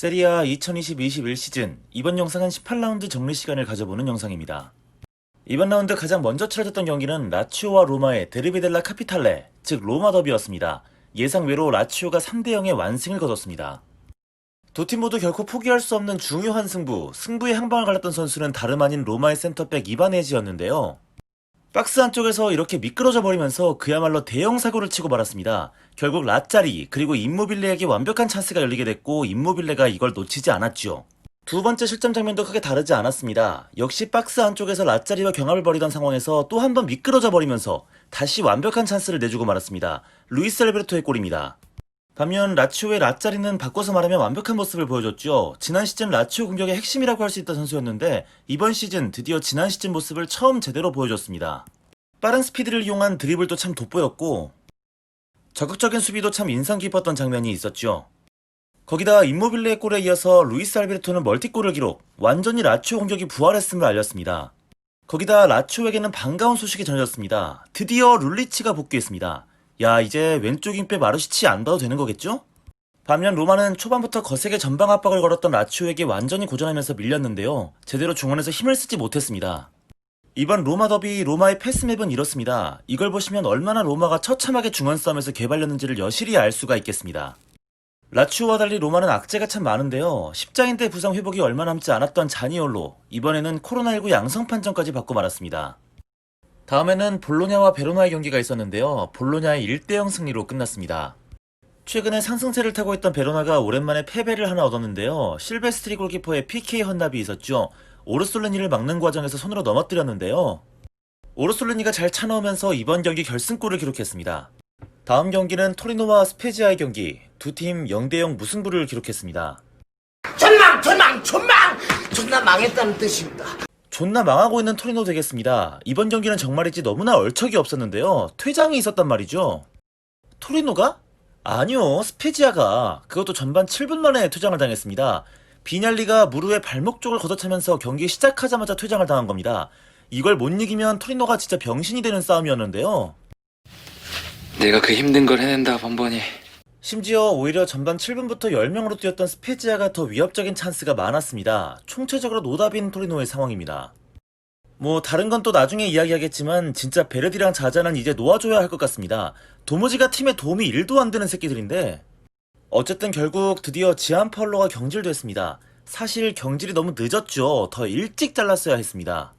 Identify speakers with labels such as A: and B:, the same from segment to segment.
A: 세리아 2020-21 시즌 이번 영상은 18라운드 정리 시간을 가져보는 영상입니다. 이번 라운드 가장 먼저 치러졌던 경기는 라치오와 로마의 데르비 델라 카피탈레, 즉 로마 더비였습니다. 예상외로 라치오가 3대0의 완승을 거뒀습니다. 두 팀 모두 결코 포기할 수 없는 중요한 승부의 향방을 갈랐던 선수는 다름 아닌 로마의 센터백 이바네지였는데요. 박스 안쪽에서 이렇게 미끄러져 버리면서 그야말로 대형 사고를 치고 말았습니다. 결국 라짜리 그리고 임모빌레에게 완벽한 찬스가 열리게 됐고 임모빌레가 이걸 놓치지 않았죠. 두 번째 실점 장면도 크게 다르지 않았습니다. 역시 박스 안쪽에서 라짜리와 경합을 벌이던 상황에서 또 한 번 미끄러져 버리면서 다시 완벽한 찬스를 내주고 말았습니다. 루이스 알베르토의 골입니다. 반면 라치오의 라짜리는 바꿔서 말하면 완벽한 모습을 보여줬죠. 지난 시즌 라치오 공격의 핵심이라고 할 수 있던 선수였는데 이번 시즌 드디어 지난 시즌 모습을 처음 제대로 보여줬습니다. 빠른 스피드를 이용한 드리블도 참 돋보였고 적극적인 수비도 참 인상 깊었던 장면이 있었죠. 거기다 임모빌레의 골에 이어서 루이스 알베르토는 멀티골을 기록, 완전히 라치오 공격이 부활했음을 알렸습니다. 거기다 라치오에게는 반가운 소식이 전해졌습니다. 드디어 룰리치가 복귀했습니다. 야, 이제 왼쪽 윙백 마르시치 안 봐도 되는 거겠죠? 반면 로마는 초반부터 거세게 전방 압박을 걸었던 라치오에게 완전히 고전하면서 밀렸는데요. 제대로 중원에서 힘을 쓰지 못했습니다. 이번 로마 더비 로마의 패스맵은 이렇습니다. 이걸 보시면 얼마나 로마가 처참하게 중원 싸움에서 개발렸는지를 여실히 알 수가 있겠습니다. 라치오와 달리 로마는 악재가 참 많은데요. 십자인대 부상 회복이 얼마 남지 않았던 자니올로, 이번에는 코로나19 양성 판정까지 받고 말았습니다. 다음에는 볼로냐와 베로나의 경기가 있었는데요. 볼로냐의 1대0 승리로 끝났습니다. 최근에 상승세를 타고 있던 베로나가 오랜만에 패배를 하나 얻었는데요. 실베스트리 골키퍼의 PK 헌납이 있었죠. 오르솔레니를 막는 과정에서 손으로 넘어뜨렸는데요. 오르솔레니가 잘 차넣으면서 이번 경기 결승골을 기록했습니다. 다음 경기는 토리노와 스페지아의 경기, 두 팀 0대0 무승부를 기록했습니다.
B: 전망! 존나 망했다는 뜻입니다.
A: 존나 망하고 있는 토리노 되겠습니다. 이번 경기는 정말이지 너무나 얼척이 없었는데요. 퇴장이 있었단 말이죠. 토리노가? 아니요, 스페지아가. 그것도 전반 7분 만에 퇴장을 당했습니다. 비날리가 무르에 발목 쪽을 걷어차면서 경기 시작하자마자 퇴장을 당한 겁니다. 이걸 못 이기면 토리노가 진짜 병신이 되는 싸움이었는데요.
C: 내가 그 힘든 걸 해낸다, 번번이.
A: 심지어 오히려 전반 7분부터 10명으로 뛰었던 스페지아가 더 위협적인 찬스가 많았습니다. 총체적으로 노답인 토리노의 상황입니다. 뭐 다른 건 또 나중에 이야기하겠지만 진짜 베르디랑 자자는 이제 놓아줘야 할 것 같습니다. 도무지가 팀에 도움이 1도 안 되는 새끼들인데 어쨌든 결국 드디어 지안파올로가 경질됐습니다. 사실 경질이 너무 늦었죠. 더 일찍 잘랐어야 했습니다.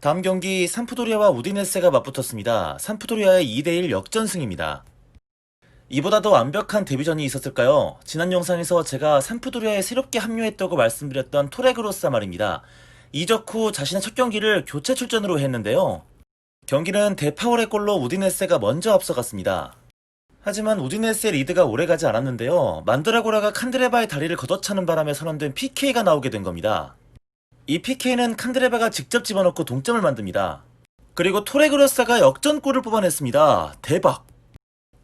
A: 다음 경기 삼프도리아와 우디네세가 맞붙었습니다. 삼프도리아의 2대1 역전승입니다. 이보다 더 완벽한 데뷔전이 있었을까요? 지난 영상에서 제가 삼프도리아에 새롭게 합류했다고 말씀드렸던 토레그로사 말입니다. 이적 후 자신의 첫 경기를 교체 출전으로 했는데요. 경기는 데파울의 골로 우디네세가 먼저 앞서갔습니다. 하지만 우디네세의 리드가 오래가지 않았는데요. 만드라고라가 칸드레바의 다리를 걷어차는 바람에 선언된 PK가 나오게 된 겁니다. 이 PK는 칸드레바가 직접 집어넣고 동점을 만듭니다. 그리고 토레그로사가 역전골을 뽑아냈습니다. 대박!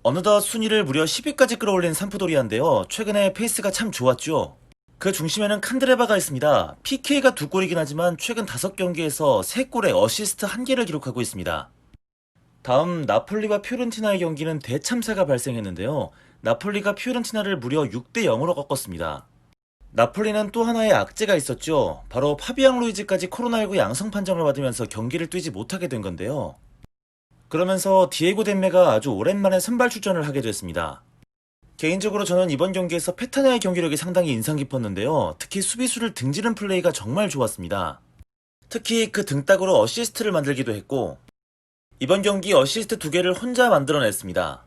A: 어느덧 순위를 무려 10위까지 끌어올린 삼프도리아인데요. 최근에 페이스가 참 좋았죠. 그 중심에는 칸드레바가 있습니다. PK가 2골이긴 하지만 최근 5경기에서 3골에 어시스트 1개를 기록하고 있습니다. 다음 나폴리와 피오렌티나의 경기는 대참사가 발생했는데요. 나폴리가 피오렌티나를 무려 6대0으로 꺾었습니다. 나폴리는 또 하나의 악재가 있었죠. 바로 파비앙 루이즈까지 코로나19 양성 판정을 받으면서 경기를 뛰지 못하게 된 건데요. 그러면서 디에고 덴메가 아주 오랜만에 선발 출전을 하게 됐습니다. 개인적으로 저는 이번 경기에서 페타냐의 경기력이 상당히 인상 깊었는데요. 특히 수비수를 등지는 플레이가 정말 좋았습니다. 특히 그 등딱으로 어시스트를 만들기도 했고 이번 경기 어시스트 2개를 혼자 만들어냈습니다.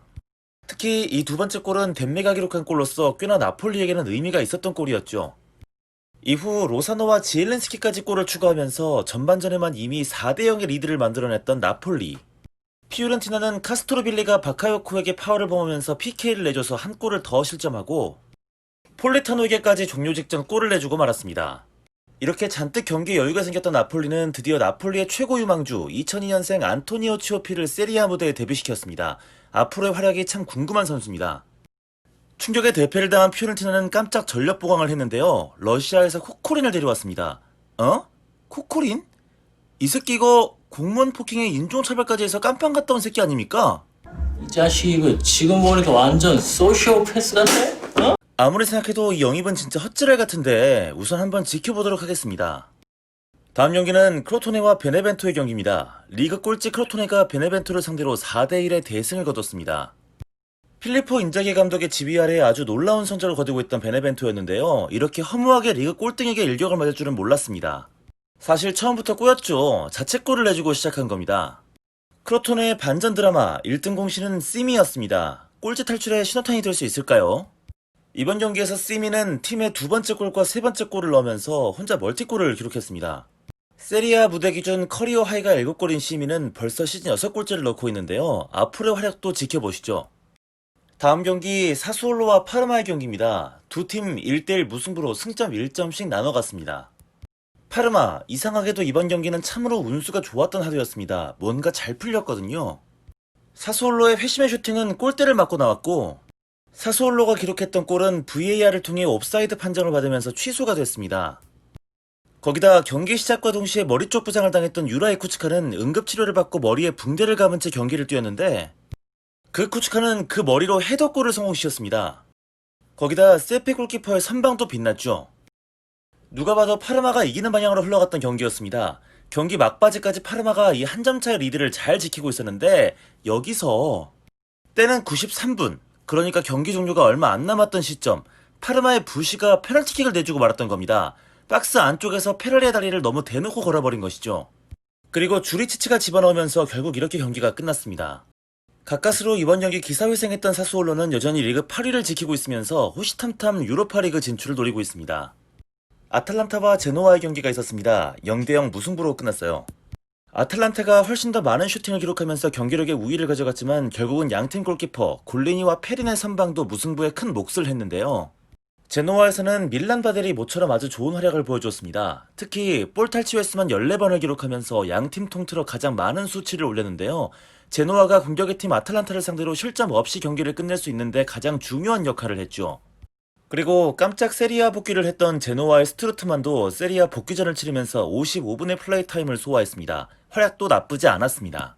A: 특히 이 두 번째 골은 덴메가 기록한 골로서 꽤나 나폴리에게는 의미가 있었던 골이었죠. 이후 로사노와 지엘렌스키까지 골을 추가하면서 전반전에만 이미 4대0의 리드를 만들어냈던 나폴리. 피오렌티나는 카스토로빌리가 바카요코에게 파울을 범하면서 PK를 내줘서 한 골을 더 실점하고 폴레타노에게까지 종료 직전 골을 내주고 말았습니다. 이렇게 잔뜩 경기에 여유가 생겼던 나폴리는 드디어 나폴리의 최고 유망주 2002년생 안토니오 치오피를 세리아 무대에 데뷔시켰습니다. 앞으로의 활약이 참 궁금한 선수입니다. 충격에 대패를 당한 피오렌티나는 깜짝 전력 보강을 했는데요. 러시아에서 코코린을 데려왔습니다. 어? 코코린? 이 새끼 이거 공무원 폭행에 인종차별까지 해서 깜빵 갔다 온 새끼 아닙니까?
D: 이 자식 이거 지금 보니까 완전 소시오패스 같네? 어?
A: 아무리 생각해도 이 영입은 진짜 헛지랄 같은데 우선 한번 지켜보도록 하겠습니다. 다음 경기는 크로토네와 베네벤토의 경기입니다. 리그 꼴찌 크로토네가 베네벤토를 상대로 4대1의 대승을 거뒀습니다. 필리포 인자기 감독의 지휘 아래 아주 놀라운 성적을 거두고 있던 베네벤토였는데요. 이렇게 허무하게 리그 꼴등에게 일격을 맞을 줄은 몰랐습니다. 사실 처음부터 꼬였죠. 자책골을 내주고 시작한 겁니다. 크로토네의 반전 드라마 1등 공신은 시미였습니다. 꼴찌 탈출에 신호탄이 될 수 있을까요? 이번 경기에서 시미는 팀의 두 번째 골과 세 번째 골을 넣으면서 혼자 멀티골을 기록했습니다. 세리아 무대 기준 커리어 하이가 7골인 시미는 벌써 시즌 6골째를 넣고 있는데요. 앞으로의 활약도 지켜보시죠. 다음 경기 사수올로와 파르마의 경기입니다. 두 팀 1대1 무승부로 승점 1점씩 나눠갔습니다. 파르마, 이상하게도 이번 경기는 참으로 운수가 좋았던 하루였습니다. 뭔가 잘 풀렸거든요. 사수올로의 회심의 슈팅은 골대를 맞고 나왔고, 사수올로가 기록했던 골은 VAR을 통해 옵사이드 판정을 받으면서 취소가 됐습니다. 거기다 경기 시작과 동시에 머리 쪽 부상을 당했던 유라이 쿠츠카는 응급치료를 받고 머리에 붕대를 감은 채 경기를 뛰었는데 그 쿠츠카는 그 머리로 헤더골을 성공시켰습니다. 거기다 세페 골키퍼의 선방도 빛났죠. 누가 봐도 파르마가 이기는 방향으로 흘러갔던 경기였습니다. 경기 막바지까지 파르마가 이 한 점 차의 리드를 잘 지키고 있었는데 여기서 때는 93분, 그러니까 경기 종료가 얼마 안 남았던 시점, 파르마의 부시가 페널티킥을 내주고 말았던 겁니다. 박스 안쪽에서 페레리의 다리를 너무 대놓고 걸어버린 것이죠. 그리고 주리치치가 집어넣으면서 결국 이렇게 경기가 끝났습니다. 가까스로 이번 경기 기사회생했던 사수올로는 여전히 리그 8위를 지키고 있으면서 호시탐탐 유로파리그 진출을 노리고 있습니다. 아탈란타와 제노아의 경기가 있었습니다. 0대0 무승부로 끝났어요. 아탈란타가 훨씬 더 많은 슈팅을 기록하면서 경기력의 우위를 가져갔지만 결국은 양팀 골키퍼 골리니와 페린의 선방도 무승부에 큰 몫을 했는데요. 제노아에서는 밀란 바델이 모처럼 아주 좋은 활약을 보여줬습니다. 특히 볼 탈취 횟수만 14번을 기록하면서 양팀 통틀어 가장 많은 수치를 올렸는데요. 제노아가 공격의 팀 아탈란타를 상대로 실점 없이 경기를 끝낼 수 있는데 가장 중요한 역할을 했죠. 그리고 깜짝 세리아 복귀를 했던 제노아의 스투르트만도 세리아 복귀전을 치르면서 55분의 플레이 타임을 소화했습니다. 활약도 나쁘지 않았습니다.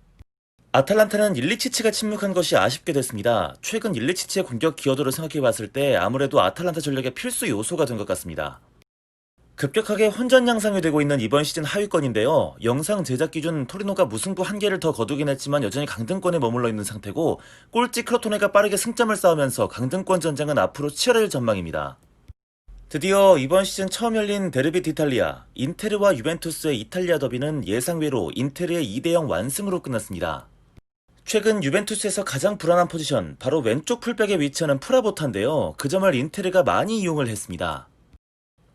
A: 아탈란타는 일리치치가 침묵한 것이 아쉽게 됐습니다. 최근 일리치치의 공격 기여도를 생각해봤을 때 아무래도 아탈란타 전력의 필수 요소가 된 것 같습니다. 급격하게 혼전 양상이 되고 있는 이번 시즌 하위권인데요. 영상 제작 기준 토리노가 무승부 1개를 더 거두긴 했지만 여전히 강등권에 머물러 있는 상태고 꼴찌 크로토네가 빠르게 승점을 쌓으면서 강등권 전쟁은 앞으로 치열해질 전망입니다. 드디어 이번 시즌 처음 열린 데르비 디탈리아, 인테르와 유벤투스의 이탈리아 더비는 예상외로 인테르의 2대0 완승으로 끝났습니다. 최근 유벤투스에서 가장 불안한 포지션, 바로 왼쪽 풀백에 위치하는 프라보타인데요. 그 점을 인테르가 많이 이용을 했습니다.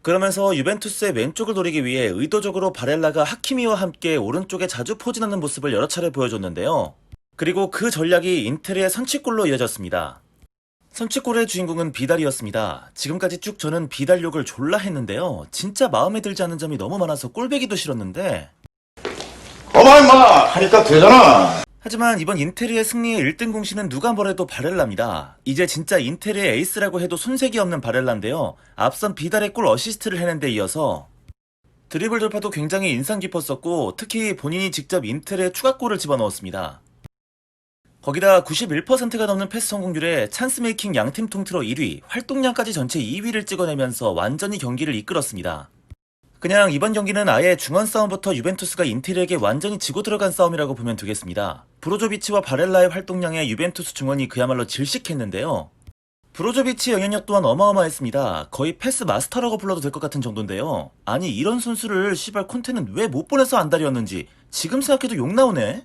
A: 그러면서 유벤투스의 왼쪽을 노리기 위해 의도적으로 바렐라가 하키미와 함께 오른쪽에 자주 포진하는 모습을 여러 차례 보여줬는데요. 그리고 그 전략이 인테르의 선취골로 이어졌습니다. 선취골의 주인공은 비달이었습니다. 지금까지 쭉 저는 비달 욕을 졸라 했는데요. 진짜 마음에 들지 않는 점이 너무 많아서 꼴배기도 싫었는데
D: 어마 임마 하니까 되잖아.
A: 하지만 이번 인테르의 승리의 1등 공신은 누가 뭐래도 바렐라입니다. 이제 진짜 인테르의 에이스라고 해도 손색이 없는 바렐라인데요. 앞선 비달의 골 어시스트를 해낸 데 이어서 드리블 돌파도 굉장히 인상 깊었었고 특히 본인이 직접 인테르의 추가골을 집어넣었습니다. 거기다 91%가 넘는 패스 성공률에 찬스 메이킹 양팀 통틀어 1위, 활동량까지 전체 2위를 찍어내면서 완전히 경기를 이끌었습니다. 그냥 이번 경기는 아예 중원 싸움부터 유벤투스가 인테르에게 완전히 지고 들어간 싸움이라고 보면 되겠습니다. 브로조비치와 바렐라의 활동량에 유벤투스 중원이 그야말로 질식했는데요. 브로조비치 영향력 또한 어마어마했습니다. 거의 패스 마스터라고 불러도 될 것 같은 정도인데요. 아니 이런 선수를 시발 콘테는 왜 못 보내서 안달이었는지 지금 생각해도 욕 나오네.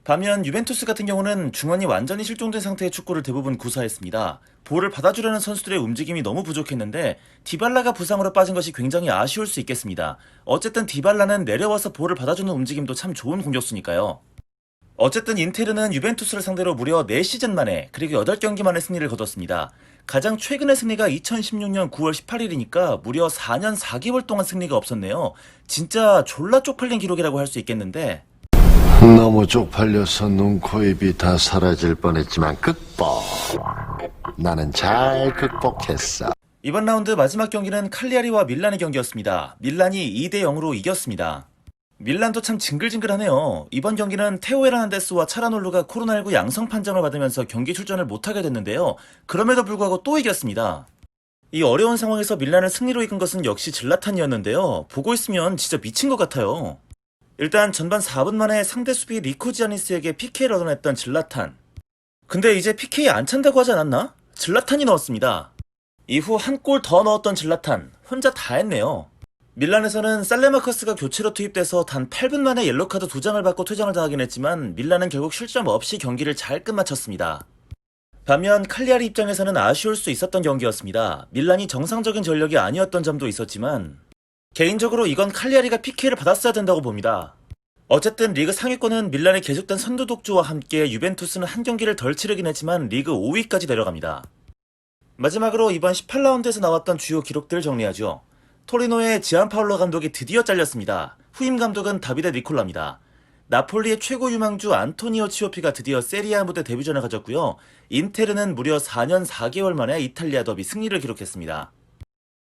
A: 반면 유벤투스 같은 경우는 중원이 완전히 실종된 상태의 축구를 대부분 구사했습니다. 볼을 받아주려는 선수들의 움직임이 너무 부족했는데 디발라가 부상으로 빠진 것이 굉장히 아쉬울 수 있겠습니다. 어쨌든 디발라는 내려와서 볼을 받아주는 움직임도 참 좋은 공격수니까요. 어쨌든 인테르는 유벤투스를 상대로 무려 4시즌 만에 그리고 8경기 만에 승리를 거뒀습니다. 가장 최근의 승리가 2016년 9월 18일이니까 무려 4년 4개월 동안 승리가 없었네요. 진짜 졸라 쪽팔린 기록이라고 할 수 있겠는데
E: 너무 쪽팔려서 눈, 코, 입이 다 사라질 뻔했지만 극복. 나는 잘 극복했어.
A: 이번 라운드 마지막 경기는 칼리아리와 밀란의 경기였습니다. 밀란이 2대0으로 이겼습니다. 밀란도 참 징글징글하네요. 이번 경기는 테오 헤르난데스와 차라놀루가 코로나19 양성 판정을 받으면서 경기 출전을 못하게 됐는데요. 그럼에도 불구하고 또 이겼습니다. 이 어려운 상황에서 밀란을 승리로 이끈 것은 역시 질라탄이었는데요. 보고 있으면 진짜 미친 것 같아요. 일단 전반 4분 만에 상대 수비 니코 지아니스에게 PK를 얻어냈던 질라탄. 근데 이제 PK 안 찬다고 하지 않았나? 질라탄이 넣었습니다. 이후 한 골 더 넣었던 질라탄. 혼자 다 했네요. 밀란에서는 살레마커스가 교체로 투입돼서 단 8분 만에 옐로카드 2장을 받고 퇴장을 당하긴 했지만 밀란은 결국 실점 없이 경기를 잘 끝마쳤습니다. 반면 칼리아리 입장에서는 아쉬울 수 있었던 경기였습니다. 밀란이 정상적인 전력이 아니었던 점도 있었지만 개인적으로 이건 칼리아리가 PK를 받았어야 된다고 봅니다. 어쨌든 리그 상위권은 밀란의 계속된 선두 독주와 함께 유벤투스는 한 경기를 덜 치르긴 했지만 리그 5위까지 내려갑니다. 마지막으로 이번 18라운드에서 나왔던 주요 기록들을 정리하죠. 토리노의 지안파올로 감독이 드디어 잘렸습니다. 후임 감독은 다비데 니콜라입니다. 나폴리의 최고 유망주 안토니오 치오피가 드디어 세리아 무대 데뷔전을 가졌고요. 인테르는 무려 4년 4개월 만에 이탈리아 더비 승리를 기록했습니다.